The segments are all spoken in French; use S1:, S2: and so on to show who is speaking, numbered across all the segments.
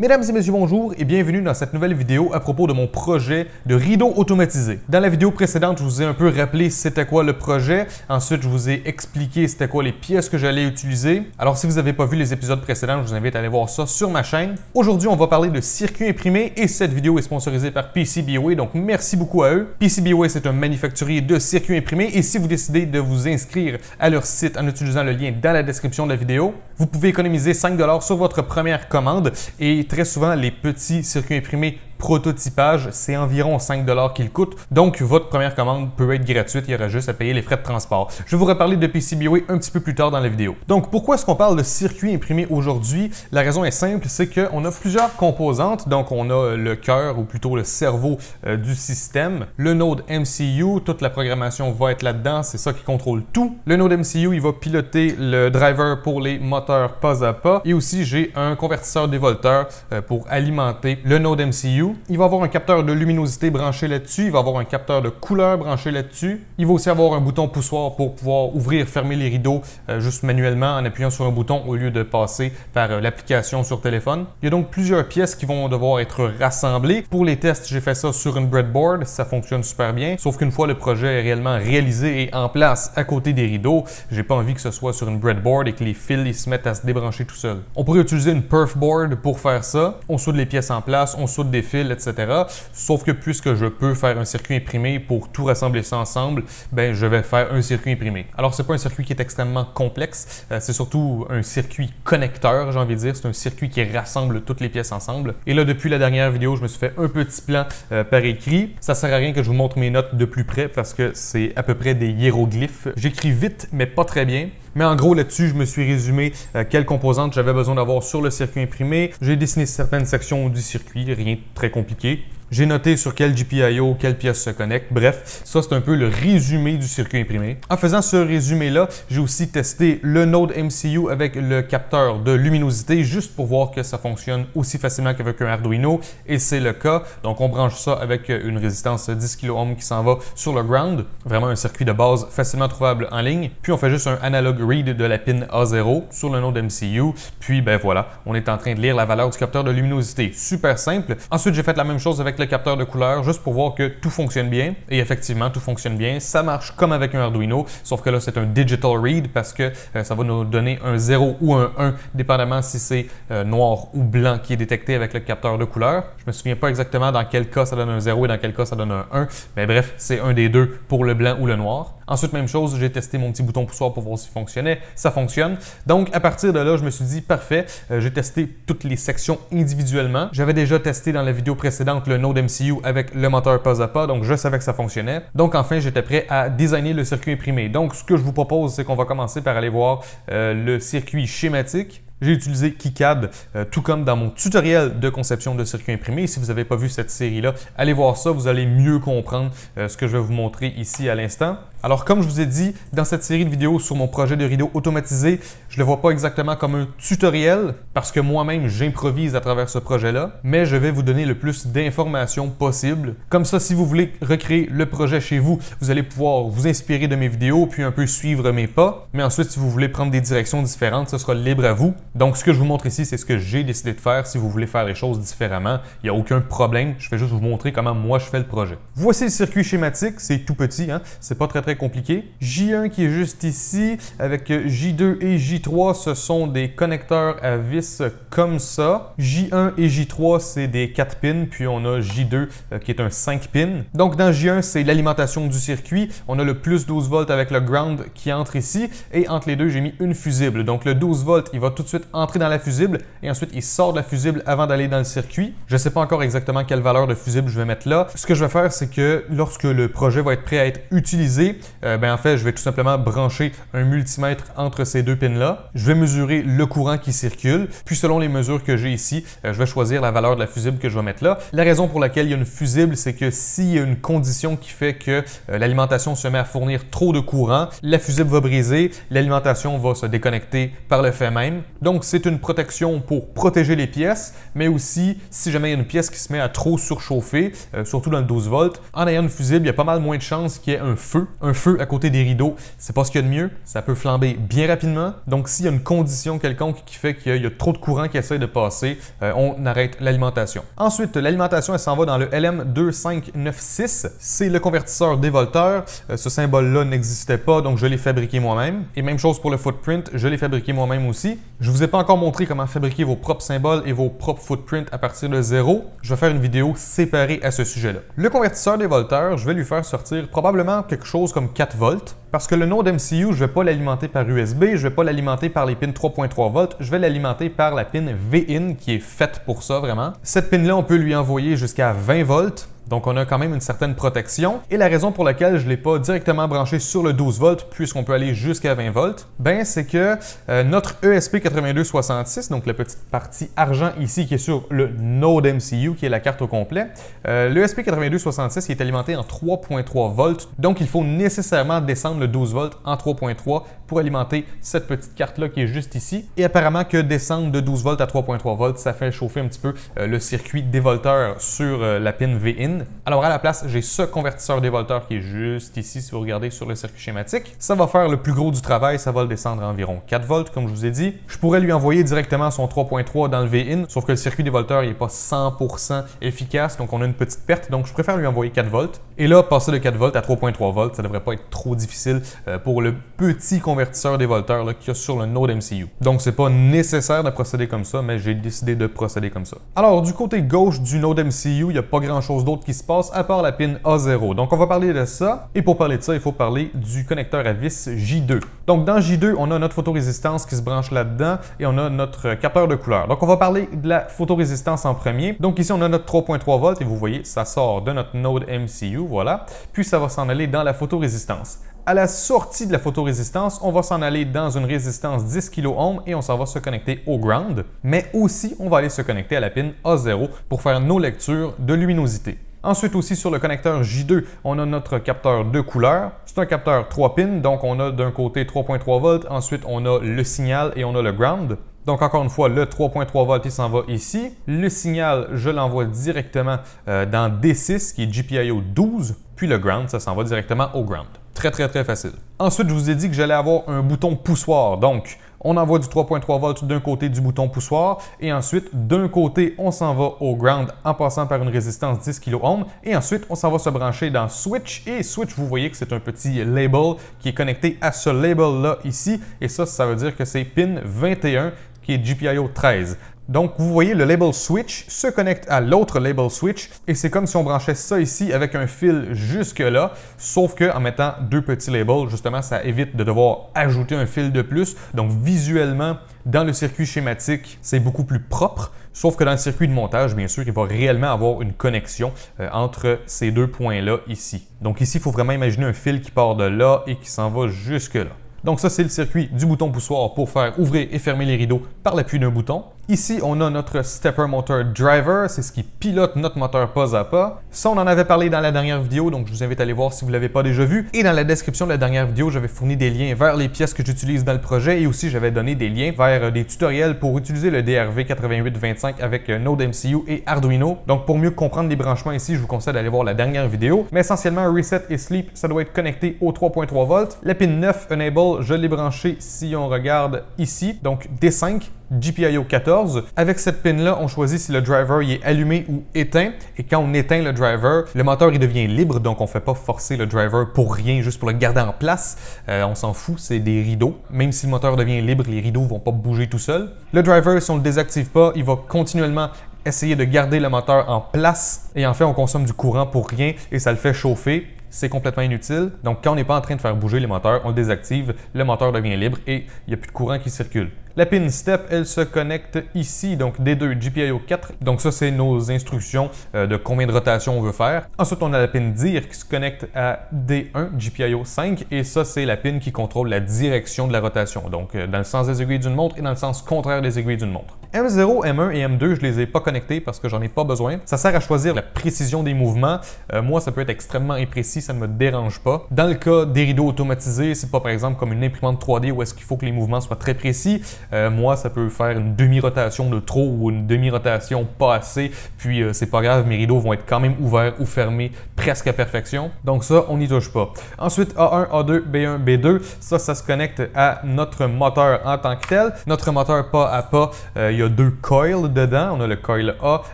S1: Mesdames et messieurs, bonjour et bienvenue dans cette nouvelle vidéo à propos de mon projet de rideau automatisé. Dans la vidéo précédente, je vous ai un peu rappelé c'était quoi le projet. Ensuite, je vous ai expliqué c'était quoi les pièces que j'allais utiliser. Alors, si vous n'avez pas vu les épisodes précédents, je vous invite à aller voir ça sur ma chaîne. Aujourd'hui, on va parler de circuits imprimés et cette vidéo est sponsorisée par PCBWay, donc merci beaucoup à eux. PCBWay, c'est un manufacturier de circuits imprimés et si vous décidez de vous inscrire à leur site en utilisant le lien dans la description de la vidéo, vous pouvez économiser 5 $ sur votre première commande et très souvent, les petits circuits imprimés prototypage, c'est environ 5 $ qu'ils coûtent. Donc, votre première commande peut être gratuite, il y aura juste à payer les frais de transport. Je vais vous reparler de PCBWay un petit peu plus tard dans la vidéo. Donc, pourquoi est-ce qu'on parle de circuits imprimés aujourd'hui? La raison est simple, c'est qu'on a plusieurs composantes. Donc, on a le cœur, ou plutôt le cerveau du système. Le node MCU, toute la programmation va être là-dedans, c'est ça qui contrôle tout. Le node MCU, il va piloter le driver pour les moteurs pas à pas. Et aussi, j'ai un convertisseur dévolteur pour alimenter le node MCU. Il va avoir un capteur de luminosité branché là-dessus. Il va avoir un capteur de couleur branché là-dessus. Il va aussi avoir un bouton poussoir pour pouvoir ouvrir, fermer les rideaux juste manuellement en appuyant sur un bouton au lieu de passer par l'application sur téléphone. Il y a donc plusieurs pièces qui vont devoir être rassemblées. Pour les tests, j'ai fait ça sur une breadboard. Ça fonctionne super bien. Sauf qu'une fois le projet est réellement réalisé et en place à côté des rideaux, j'ai pas envie que ce soit sur une breadboard et que les fils ils se mettent à se débrancher tout seuls. On pourrait utiliser une perfboard pour faire ça. On soude les pièces en place, on soude des fils, etc. Sauf que puisque je peux faire un circuit imprimé pour tout rassembler ça ensemble, ben je vais faire un circuit imprimé. Alors c'est pas un circuit qui est extrêmement complexe, c'est surtout un circuit connecteur, j'ai envie de dire. C'est un circuit qui rassemble toutes les pièces ensemble. Et là, depuis la dernière vidéo, je me suis fait un petit plan par écrit. Ça sert à rien que je vous montre mes notes de plus près parce que c'est à peu près des hiéroglyphes. J'écris vite, mais pas très bien. Mais en gros, là-dessus, je me suis résumé quelles composantes j'avais besoin d'avoir sur le circuit imprimé. J'ai dessiné certaines sections du circuit, rien de très compliqué. J'ai noté sur quel GPIO, quelle pièce se connecte. Bref, ça, c'est un peu le résumé du circuit imprimé. En faisant ce résumé-là, j'ai aussi testé le node MCU avec le capteur de luminosité juste pour voir que ça fonctionne aussi facilement qu'avec un Arduino. Et c'est le cas. Donc, on branche ça avec une résistance 10 kΩ qui s'en va sur le ground. Vraiment un circuit de base facilement trouvable en ligne. Puis, on fait juste un analog read de la pin A0 sur le node MCU. Puis, ben voilà, on est en train de lire la valeur du capteur de luminosité. Super simple. Ensuite, j'ai fait la même chose avec le capteur de couleur juste pour voir que tout fonctionne bien. Et effectivement, tout fonctionne bien. Ça marche comme avec un Arduino, sauf que là, c'est un digital read parce que ça va nous donner un 0 ou un 1, dépendamment si c'est noir ou blanc qui est détecté avec le capteur de couleur. Je me souviens pas exactement dans quel cas ça donne un 0 et dans quel cas ça donne un 1, mais bref, c'est un des deux pour le blanc ou le noir. Ensuite, même chose, j'ai testé mon petit bouton poussoir pour voir s'il fonctionnait. Ça fonctionne. Donc, à partir de là, je me suis dit, parfait, j'ai testé toutes les sections individuellement. J'avais déjà testé dans la vidéo précédente le node MCU avec le moteur pas à pas, donc je savais que ça fonctionnait. Donc, enfin, j'étais prêt à designer le circuit imprimé. Donc, ce que je vous propose, c'est qu'on va commencer par aller voir le circuit schématique. J'ai utilisé KiCad, tout comme dans mon tutoriel de conception de circuit imprimé. Si vous n'avez pas vu cette série-là, allez voir ça, vous allez mieux comprendre ce que je vais vous montrer ici à l'instant. Alors, comme je vous ai dit, dans cette série de vidéos sur mon projet de rideau automatisé, je ne le vois pas exactement comme un tutoriel parce que moi-même, j'improvise à travers ce projet-là, mais je vais vous donner le plus d'informations possible. Comme ça, si vous voulez recréer le projet chez vous, vous allez pouvoir vous inspirer de mes vidéos puis un peu suivre mes pas. Mais ensuite, si vous voulez prendre des directions différentes, ce sera libre à vous. Donc, ce que je vous montre ici, c'est ce que j'ai décidé de faire. Si vous voulez faire les choses différemment, il n'y a aucun problème. Je vais juste vous montrer comment moi je fais le projet. Voici le circuit schématique. C'est tout petit, hein? C'est pas très compliqué. J1 qui est juste ici, avec J2 et J3, ce sont des connecteurs à vis comme ça. J1 et J3, c'est des 4 pins, puis on a J2 qui est un 5 pins. Donc, dans J1, c'est l'alimentation du circuit. On a le plus 12 volts avec le ground qui entre ici, et entre les deux, j'ai mis une fusible. Donc, le 12 volts, il va tout de suite entrer dans la fusible et ensuite il sort de la fusible avant d'aller dans le circuit. Je ne sais pas encore exactement quelle valeur de fusible je vais mettre là. Ce que je vais faire, c'est que lorsque le projet va être prêt à être utilisé, en fait, je vais tout simplement brancher un multimètre entre ces deux pins-là. Je vais mesurer le courant qui circule. Puis selon les mesures que j'ai ici, je vais choisir la valeur de la fusible que je vais mettre là. La raison pour laquelle il y a une fusible, c'est que s'il y a une condition qui fait que l'alimentation se met à fournir trop de courant, la fusible va briser, l'alimentation va se déconnecter par le fait même. Donc, c'est une protection pour protéger les pièces, mais aussi si jamais il y a une pièce qui se met à trop surchauffer, surtout dans le 12 volts, en ayant une fusible, il y a pas mal moins de chances qu'il y ait un feu un feu à côté des rideaux, c'est pas ce qu'il y a de mieux. Ça peut flamber bien rapidement. Donc, s'il y a une condition quelconque qui fait qu'il y a trop de courant qui essaie de passer, on arrête l'alimentation. Ensuite, l'alimentation, elle s'en va dans le LM2596. C'est le convertisseur dévolteur. Ce symbole-là n'existait pas, donc je l'ai fabriqué moi-même. Et même chose pour le footprint, je l'ai fabriqué moi-même aussi. Je vous ai pas encore montré comment fabriquer vos propres symboles et vos propres footprints à partir de zéro. Je vais faire une vidéo séparée à ce sujet-là. Le convertisseur dévolteur, je vais lui faire sortir probablement quelque chose comme 4 volts. Parce que le node MCU, je ne vais pas l'alimenter par USB, je ne vais pas l'alimenter par les pins 3.3 volts, je vais l'alimenter par la pin V-in qui est faite pour ça vraiment. Cette pin-là, on peut lui envoyer jusqu'à 20 volts. Donc, on a quand même une certaine protection. Et la raison pour laquelle je ne l'ai pas directement branché sur le 12 volts, puisqu'on peut aller jusqu'à 20 volts, ben, c'est que notre ESP8266, donc la petite partie argent ici qui est sur le Node MCU, qui est la carte au complet, l'ESP8266 est alimenté en 3.3 volts. Donc, il faut nécessairement descendre le 12 volts en 3.3 pour alimenter cette petite carte-là qui est juste ici. Et apparemment que descendre de 12 volts à 3.3 volts, ça fait chauffer un petit peu le circuit dévolteur sur la pin V-in. Alors à la place, j'ai ce convertisseur dévolteur qui est juste ici, si vous regardez sur le circuit schématique. Ça va faire le plus gros du travail, ça va le descendre à environ 4 volts, comme je vous ai dit. Je pourrais lui envoyer directement son 3.3 dans le V-in, sauf que le circuit dévolteur n'est pas 100% efficace, donc on a une petite perte, donc je préfère lui envoyer 4 volts. Et là, passer de 4 volts à 3.3 volts, ça ne devrait pas être trop difficile pour le petit convertisseur dévolteur qu'il y a sur le Node MCU. Donc c'est pas nécessaire de procéder comme ça, mais j'ai décidé de procéder comme ça. Alors du côté gauche du Node MCU, il n'y a pas grand chose d'autre qui se passe à part la pin A0. Donc on va parler de ça. Et pour parler de ça, il faut parler du connecteur à vis J2. Donc dans J2, on a notre photorésistance qui se branche là-dedans et on a notre capteur de couleur. Donc on va parler de la photorésistance en premier. Donc ici, on a notre 3.3 volts et vous voyez, ça sort de notre Node MCU, voilà. Puis ça va s'en aller dans la photorésistance. À la sortie de la photorésistance, on va s'en aller dans une résistance 10 kΩ et on s'en va se connecter au ground. Mais aussi, on va aller se connecter à la pin A0 pour faire nos lectures de luminosité. Ensuite aussi sur le connecteur J2, on a notre capteur de couleur. C'est un capteur 3 pins, donc on a d'un côté 3.3 volts, ensuite on a le signal et on a le ground. Donc encore une fois, le 3.3 volts, il s'en va ici. Le signal, je l'envoie directement dans D6 qui est GPIO 12, puis le ground, ça s'en va directement au ground. Très facile. Ensuite, je vous ai dit que j'allais avoir un bouton poussoir, donc on envoie du 3.3 volts d'un côté du bouton poussoir et ensuite d'un côté on s'en va au ground en passant par une résistance 10 kΩ et ensuite on s'en va se brancher dans switch et switch vous voyez que c'est un petit label qui est connecté à ce label là ici et ça veut dire que c'est pin 21 qui est GPIO 13. Donc, vous voyez, le label switch se connecte à l'autre label switch et c'est comme si on branchait ça ici avec un fil jusque-là, sauf qu'en mettant deux petits labels, justement, ça évite de devoir ajouter un fil de plus. Donc, visuellement, dans le circuit schématique, c'est beaucoup plus propre, sauf que dans le circuit de montage, bien sûr, il va réellement avoir une connexion entre ces deux points-là ici. Donc ici, il faut vraiment imaginer un fil qui part de là et qui s'en va jusque-là. Donc ça, c'est le circuit du bouton poussoir pour faire ouvrir et fermer les rideaux par l'appui d'un bouton. Ici, on a notre Stepper Motor Driver, c'est ce qui pilote notre moteur pas à pas. Ça, on en avait parlé dans la dernière vidéo, donc je vous invite à aller voir si vous ne l'avez pas déjà vu. Et dans la description de la dernière vidéo, j'avais fourni des liens vers les pièces que j'utilise dans le projet et aussi j'avais donné des liens vers des tutoriels pour utiliser le DRV8825 avec Node MCU et Arduino. Donc pour mieux comprendre les branchements ici, je vous conseille d'aller voir la dernière vidéo. Mais essentiellement, Reset et Sleep, ça doit être connecté au 3.3 volts. La pin 9 Enable, je l'ai branché si on regarde ici, donc D5. GPIO 14. Avec cette pin-là, on choisit si le driver il est allumé ou éteint. Et quand on éteint le driver, le moteur il devient libre, donc on ne fait pas forcer le driver pour rien, juste pour le garder en place. On s'en fout, c'est des rideaux. Même si le moteur devient libre, les rideaux ne vont pas bouger tout seul. Le driver, si on ne le désactive pas, il va continuellement essayer de garder le moteur en place. Et en fait, on consomme du courant pour rien et ça le fait chauffer. C'est complètement inutile. Donc, quand on n'est pas en train de faire bouger les moteurs, on le désactive, le moteur devient libre et il n'y a plus de courant qui circule. La pin Step, elle se connecte ici, donc D2 GPIO 4. Donc ça, c'est nos instructions de combien de rotations on veut faire. Ensuite, on a la pin DIR qui se connecte à D1 GPIO 5 et ça, c'est la pin qui contrôle la direction de la rotation. Donc, dans le sens des aiguilles d'une montre et dans le sens contraire des aiguilles d'une montre. M0, M1 et M2, je les ai pas connectés parce que j'en ai pas besoin. Ça sert à choisir la précision des mouvements. Moi, ça peut être extrêmement imprécis, ça ne me dérange pas. Dans le cas des rideaux automatisés, c'est pas par exemple comme une imprimante 3D où est-ce qu'il faut que les mouvements soient très précis. Moi, ça peut faire une demi-rotation de trop ou une demi-rotation pas assez, puis c'est pas grave, mes rideaux vont être quand même ouverts ou fermés presque à perfection. Donc ça, on n'y touche pas. Ensuite, A1, A2, B1, B2, ça se connecte à notre moteur en tant que tel. Notre moteur pas à pas, il y a deux coils dedans. On a le coil A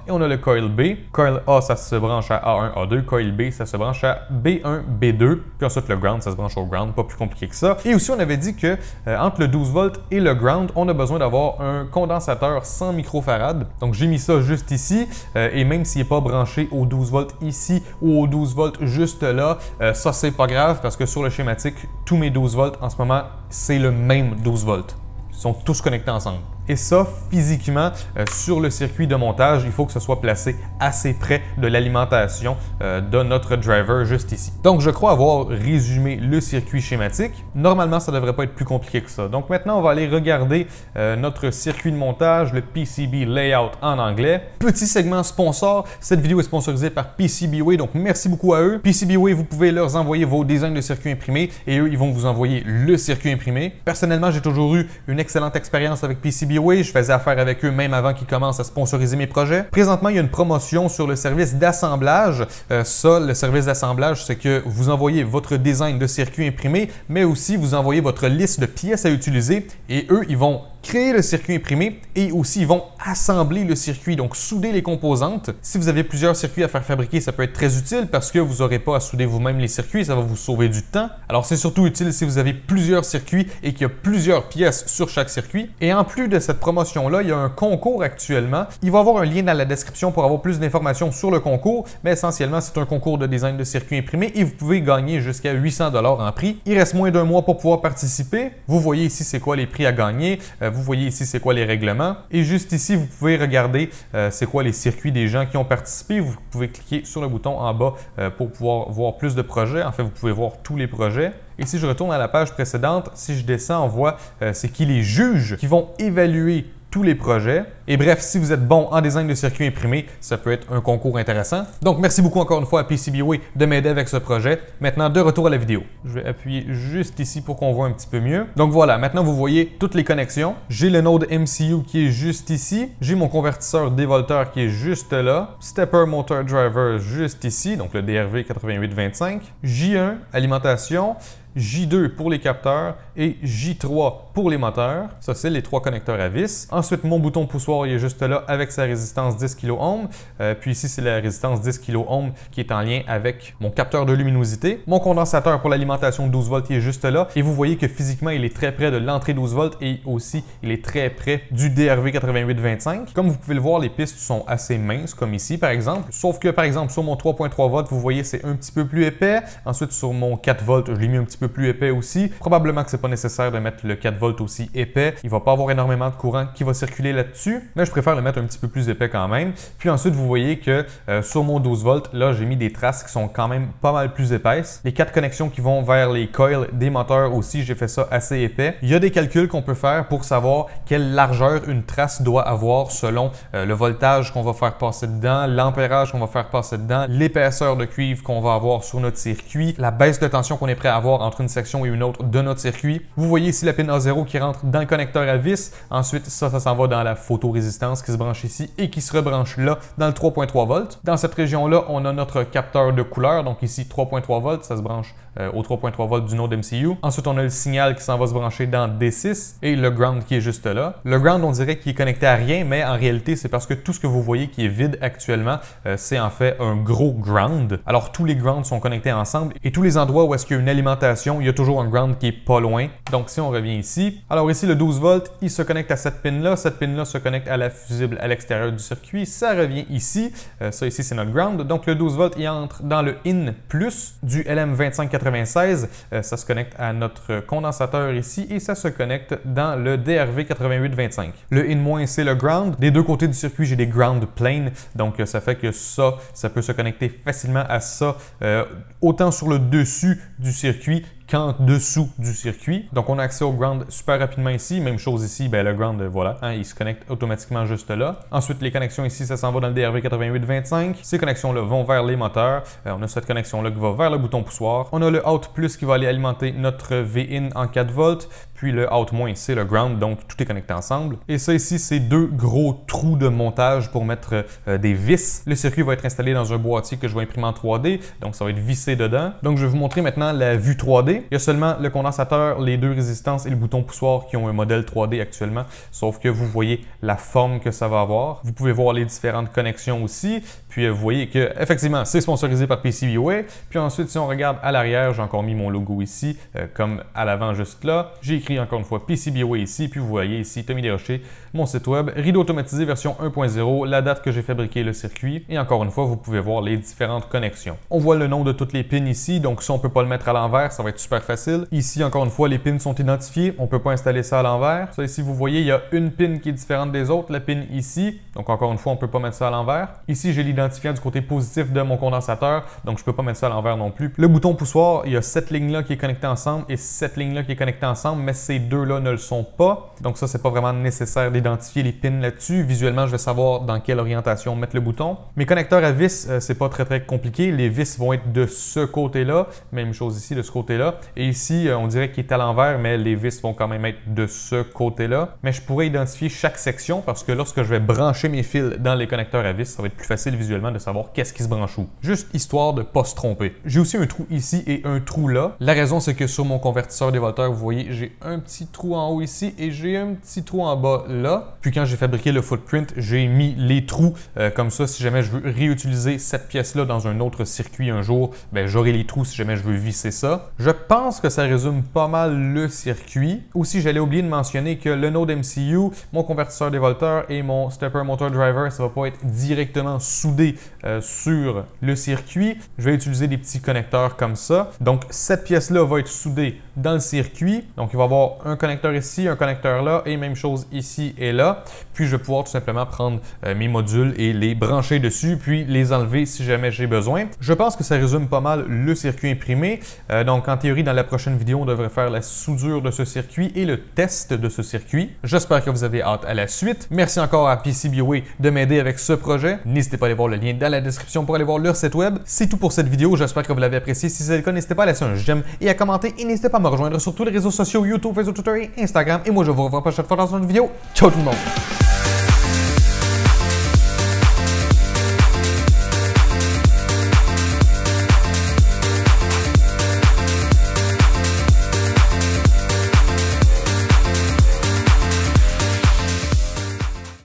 S1: et on a le coil B. Coil A, ça se branche à A1, A2. Coil B, ça se branche à B1, B2. Puis ensuite, le ground, ça se branche au ground. Pas plus compliqué que ça. Et aussi, on avait dit que entre le 12 volts et le ground, on a besoin d'avoir un condensateur 100 microfarad. Donc, j'ai mis ça juste ici. Et même s'il n'est pas branché au 12 volts ici ou au 12 volts juste là, ça, c'est pas grave parce que sur le schématique, tous mes 12 volts en ce moment, c'est le même 12 volts. Ils sont tous connectés ensemble. Et ça, physiquement, sur le circuit de montage, il faut que ce soit placé assez près de l'alimentation de notre driver juste ici. Donc, je crois avoir résumé le circuit schématique. Normalement, ça ne devrait pas être plus compliqué que ça. Donc maintenant, on va aller regarder notre circuit de montage, le PCB Layout en anglais. Petit segment sponsor. Cette vidéo est sponsorisée par PCBWay, donc merci beaucoup à eux. PCBWay, vous pouvez leur envoyer vos designs de circuits imprimés et eux, ils vont vous envoyer le circuit imprimé. Personnellement, j'ai toujours eu une excellente expérience avec PCBWay. Je faisais affaire avec eux même avant qu'ils commencent à sponsoriser mes projets. Présentement, il y a une promotion sur le service d'assemblage. Le service d'assemblage, c'est que vous envoyez votre design de circuit imprimé, mais aussi vous envoyez votre liste de pièces à utiliser et eux, ils vont créer le circuit imprimé et aussi ils vont assembler le circuit, donc souder les composantes. Si vous avez plusieurs circuits à faire fabriquer, ça peut être très utile parce que vous n'aurez pas à souder vous-même les circuits, ça va vous sauver du temps. Alors c'est surtout utile si vous avez plusieurs circuits et qu'il y a plusieurs pièces sur chaque circuit. Et en plus de cette promotion-là, il y a un concours actuellement. Il va y avoir un lien dans la description pour avoir plus d'informations sur le concours, mais essentiellement c'est un concours de design de circuit imprimé et vous pouvez gagner jusqu'à 800 $ en prix. Il reste moins d'un mois pour pouvoir participer. Vous voyez ici c'est quoi les prix à gagner. Vous voyez ici c'est quoi les règlements. Et juste ici, vous pouvez regarder c'est quoi les circuits des gens qui ont participé. Vous pouvez cliquer sur le bouton en bas pour pouvoir voir plus de projets. En fait, vous pouvez voir tous les projets. Et si je retourne à la page précédente, si je descends, on voit c'est qui les juges qui vont évaluer tous les projets. Et bref, si vous êtes bon en design de circuit imprimé, ça peut être un concours intéressant. Donc, merci beaucoup encore une fois à PCBWay de m'aider avec ce projet. Maintenant, de retour à la vidéo. Je vais appuyer juste ici pour qu'on voit un petit peu mieux. Donc voilà, maintenant vous voyez toutes les connexions. J'ai le node MCU qui est juste ici. J'ai mon convertisseur dévolteur qui est juste là. Stepper Motor Driver juste ici, donc le DRV 8825. J1, alimentation. J2 pour les capteurs et J3 pour les moteurs. Ça, c'est les trois connecteurs à vis. Ensuite, mon bouton poussoir il est juste là avec sa résistance 10 kOhm. Puis ici, c'est la résistance 10 kOhm qui est en lien avec mon capteur de luminosité. Mon condensateur pour l'alimentation 12 volts il est juste là. Et vous voyez que physiquement, il est très près de l'entrée 12 volts et aussi, il est très près du DRV 8825. Comme vous pouvez le voir, les pistes sont assez minces, comme ici, par exemple. Sauf que, par exemple, sur mon 3.3 volts, vous voyez, c'est un petit peu plus épais. Ensuite, sur mon 4 volts, je l'ai mis un petit peu plus épais aussi. Probablement que c'est pas nécessaire de mettre le 4 volts aussi épais. Il va pas avoir énormément de courant qui va circuler là-dessus, mais je préfère le mettre un petit peu plus épais quand même. Puis ensuite, vous voyez que sur mon 12 volts, là, j'ai mis des traces qui sont quand même pas mal plus épaisses. Les 4 connexions qui vont vers les coils des moteurs aussi, j'ai fait ça assez épais. Il y a des calculs qu'on peut faire pour savoir quelle largeur une trace doit avoir selon le voltage qu'on va faire passer dedans, l'ampérage qu'on va faire passer dedans, l'épaisseur de cuivre qu'on va avoir sur notre circuit, la baisse de tension qu'on est prêt à avoir entre une section et une autre de notre circuit. Vous voyez ici la pin A0 qui rentre dans le connecteur à vis. Ensuite, ça s'en va dans la photorésistance qui se branche ici et qui se rebranche là dans le 3.3 volts. Dans cette région-là, on a notre capteur de couleur. Donc ici, 3.3 volts, ça se branche au 3.3 volts du node MCU. Ensuite, on a le signal qui s'en va se brancher dans D6 et le ground qui est juste là. Le ground, on dirait qu'il est connecté à rien, mais en réalité, c'est parce que tout ce que vous voyez qui est vide actuellement, c'est en fait un gros ground. Alors, tous les grounds sont connectés ensemble et tous les endroits où est-ce qu'il y a une alimentation, il y a toujours un ground qui est pas loin. Donc, si on revient ici, alors ici, le 12 volts, il se connecte à cette pin-là. Cette pin-là se connecte à la fusible à l'extérieur du circuit. Ça revient ici. Ça ici, c'est notre ground. Donc, le 12 volts, il entre dans le in plus du LM2596. Ça se connecte à notre condensateur ici et ça se connecte dans le DRV 8825. Le in-, c'est le ground. Des deux côtés du circuit, j'ai des ground planes. Donc, ça fait que ça peut se connecter facilement à ça, autant sur le dessus du circuit qu'en dessous du circuit. Donc, on a accès au ground super rapidement ici. Même chose ici, ben, le ground, voilà, hein, il se connecte automatiquement juste là. Ensuite, les connexions ici, ça s'en va dans le DRV8825. Ces connexions-là vont vers les moteurs. On a cette connexion-là qui va vers le bouton poussoir. On a le Out Plus qui va aller alimenter notre V-in en 4 volts. Puis le Out-, c'est le ground, donc tout est connecté ensemble. Et ça ici, c'est deux gros trous de montage pour mettre des vis. Le circuit va être installé dans un boîtier que je vais imprimer en 3D, donc ça va être vissé dedans. Donc je vais vous montrer maintenant la vue 3D. Il y a seulement le condensateur, les deux résistances et le bouton poussoir qui ont un modèle 3D actuellement, sauf que vous voyez la forme que ça va avoir. Vous pouvez voir les différentes connexions aussi, puis vous voyez que effectivement c'est sponsorisé par PCBWay. Puis ensuite, si on regarde à l'arrière, j'ai encore mis mon logo ici, comme à l'avant juste là. J'ai écrit encore une fois PCBWay ici, puis vous voyez ici Tommy Desrochers, mon site web, rideau automatisé version 1.0, la date que j'ai fabriqué le circuit, et encore une fois, vous pouvez voir les différentes connexions. On voit le nom de toutes les pins ici, donc si on ne peut pas le mettre à l'envers, ça va être super facile. Ici, encore une fois, les pins sont identifiés, on ne peut pas installer ça à l'envers. Ça ici, vous voyez, il y a une pin qui est différente des autres, la pin ici, donc encore une fois, on ne peut pas mettre ça à l'envers. Ici, j'ai l'identifiant du côté positif de mon condensateur, donc je ne peux pas mettre ça à l'envers non plus. Le bouton poussoir, il y a cette ligne-là qui est connectée ensemble et cette ligne-là qui est connectée ensemble, mais ces deux-là ne le sont pas. Donc ça, c'est pas vraiment nécessaire d'identifier les pins là-dessus. Visuellement, je vais savoir dans quelle orientation mettre le bouton. Mes connecteurs à vis, c'est pas très compliqué. Les vis vont être de ce côté-là. Même chose ici, de ce côté-là. Et ici, on dirait qu'il est à l'envers, mais les vis vont quand même être de ce côté-là. Mais je pourrais identifier chaque section parce que lorsque je vais brancher mes fils dans les connecteurs à vis, ça va être plus facile visuellement de savoir qu'est-ce qui se branche où. Juste histoire de pas se tromper. J'ai aussi un trou ici et un trou là. La raison, c'est que sur mon convertisseur dévolteur, vous voyez, j'ai un petit trou en haut ici et j'ai un petit trou en bas là. Puis quand j'ai fabriqué le footprint, j'ai mis les trous comme ça. Si jamais je veux réutiliser cette pièce-là dans un autre circuit un jour, ben, j'aurai les trous si jamais je veux visser ça. Je pense que ça résume pas mal le circuit. Aussi, j'allais oublier de mentionner que le Node MCU, mon convertisseur dévolteur et mon Stepper Motor Driver, ça va pas être directement soudé sur le circuit. Je vais utiliser des petits connecteurs comme ça. Donc, cette pièce-là va être soudée dans le circuit. Donc, il va y avoir un connecteur ici, un connecteur là et même chose ici et là. Puis, je vais pouvoir tout simplement prendre mes modules et les brancher dessus, puis les enlever si jamais j'ai besoin. Je pense que ça résume pas mal le circuit imprimé. Donc, en théorie, dans la prochaine vidéo, on devrait faire la soudure de ce circuit et le test de ce circuit. J'espère que vous avez hâte à la suite. Merci encore à PCBWay de m'aider avec ce projet. N'hésitez pas à aller voir le lien dans la description pour aller voir leur site web. C'est tout pour cette vidéo. J'espère que vous l'avez apprécié. Si c'est le cas, n'hésitez pas à laisser un j'aime et à commenter. Et n'hésitez pas à me rejoindre sur tous les réseaux sociaux, YouTube, Facebook, Twitter et Instagram. Et moi, je vous revois la prochaine fois dans une vidéo. Ciao tout le monde!